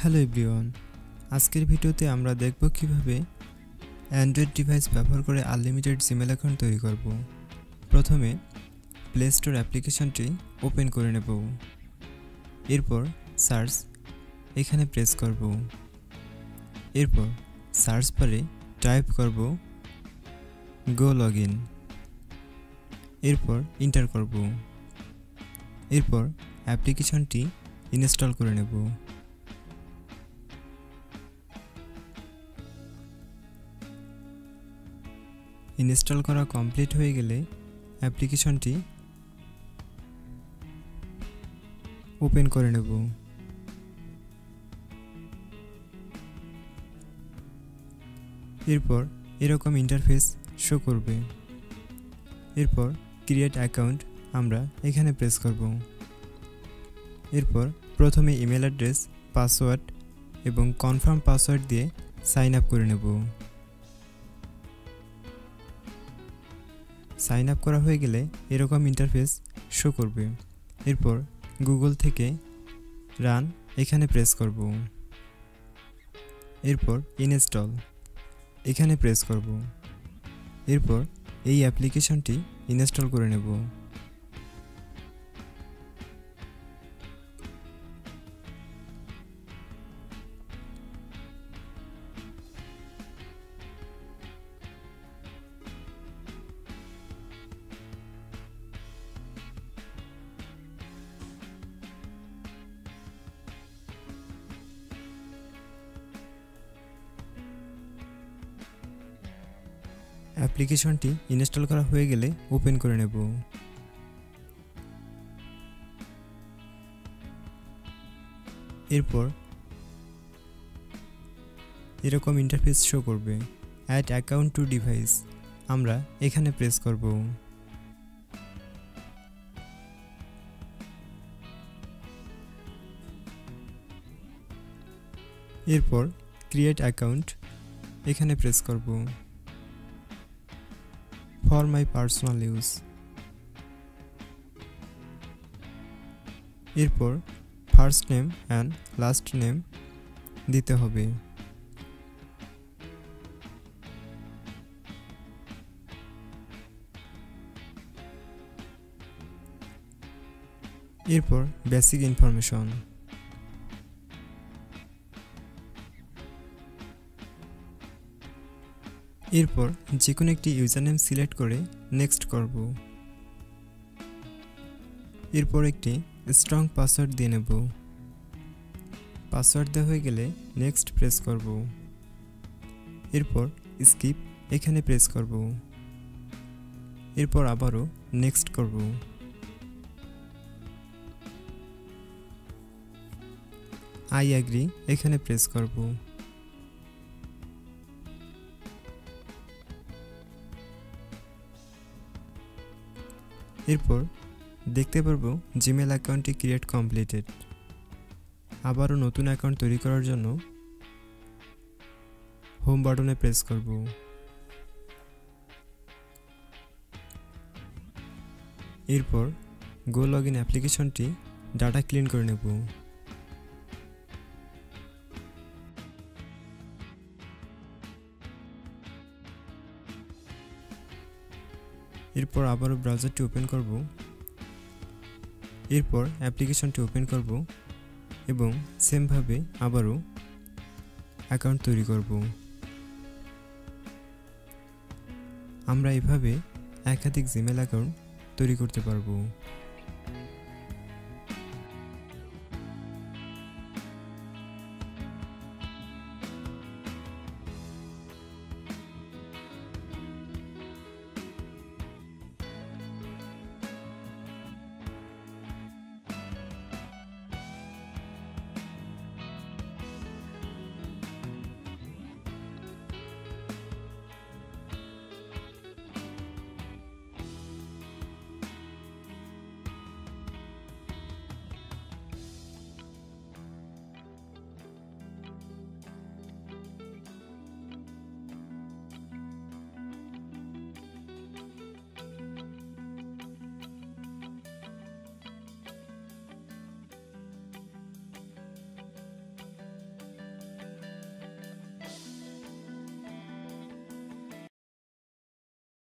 Hello everyone, আজকের ভিডিওতে আমরা দেখব কিভাবে অ্যান্ড্রয়েড ডিভাইস ব্যবহার করে আনলিমিটেড জিমেল অ্যাকাউন্ট তৈরি করব। প্রথমে প্লে স্টোর অ্যাপ্লিকেশনটি ওপেন করে নেব। এরপর সার্চ এখানে প্রেস করব। এরপর সার্চ বারে টাইপ করব গো লগইন। এরপর এন্টার করব। এরপর অ্যাপ্লিকেশনটি ইনস্টল করে নেব। ইনস্টল করা কমপ্লিট হয়ে গেলে অ্যাপ্লিকেশনটি ওপেন করে নেব। এরপর এরকম ইন্টারফেস শো করবে। এরপর ক্রিয়েট অ্যাকাউন্ট আমরা এখানে প্রেস করব। এরপর প্রথমে ইমেল অ্যাড্রেস, পাসওয়ার্ড এবং কনফার্ম পাসওয়ার্ড দিয়ে সাইন আপ করে নেব। সাইন আপ করা হয়ে গেলে এরকম ইন্টারফেস শো করবে। এরপর গুগল থেকে রান এখানে প্রেস করব। এরপর ইনস্টল এখানে প্রেস করব। এরপর এই অ্যাপ্লিকেশনটি ইনস্টল করে নেব। অ্যাপ্লিকেশনটি ইনস্টল করা হয়ে গেলে ওপেন করে নেব। এরপর এরকম ইন্টারফেস শো করবে। অ্যাড অ্যাকাউন্ট টু ডিভাইস আমরা এখানে প্রেস করব। এরপর ক্রিয়েট অ্যাকাউন্ট এখানে প্রেস করব। For my personal use. এরপর first name and last name দিতে হবে। এরপর বেসিক ইনফরমেশন। এরপর যে কোনো একটি ইউজার নেম সিলেক্ট করে নেক্সট করব। এরপর একটি স্ট্রং পাসওয়ার্ড দিয়ে নেব। পাসওয়ার্ড দেওয়া হয়ে গেলে নেক্সট প্রেস করব। এরপর স্কিপ এখানে প্রেস করব। এরপর আবারও নেক্সট করব। আই অ্যাগ্রি এখানে প্রেস করব। এরপর দেখতে পারবো জিমেল অ্যাকাউন্টটি ক্রিয়েট কমপ্লিটেড। আবারও নতুন অ্যাকাউন্ট তৈরি করার জন্য হোম বাটনে প্রেস করব। এরপর গো লগইন অ্যাপ্লিকেশনটি ডাটা ক্লিন করে নেব। এরপর আবারও ব্রাউজারটি ওপেন করব। এরপর অ্যাপ্লিকেশনটি ওপেন করব এবং সেমভাবে আবারও অ্যাকাউন্ট তৈরি করব। আমরা এভাবে একাধিক জিমেল অ্যাকাউন্ট তৈরি করতে পারবো।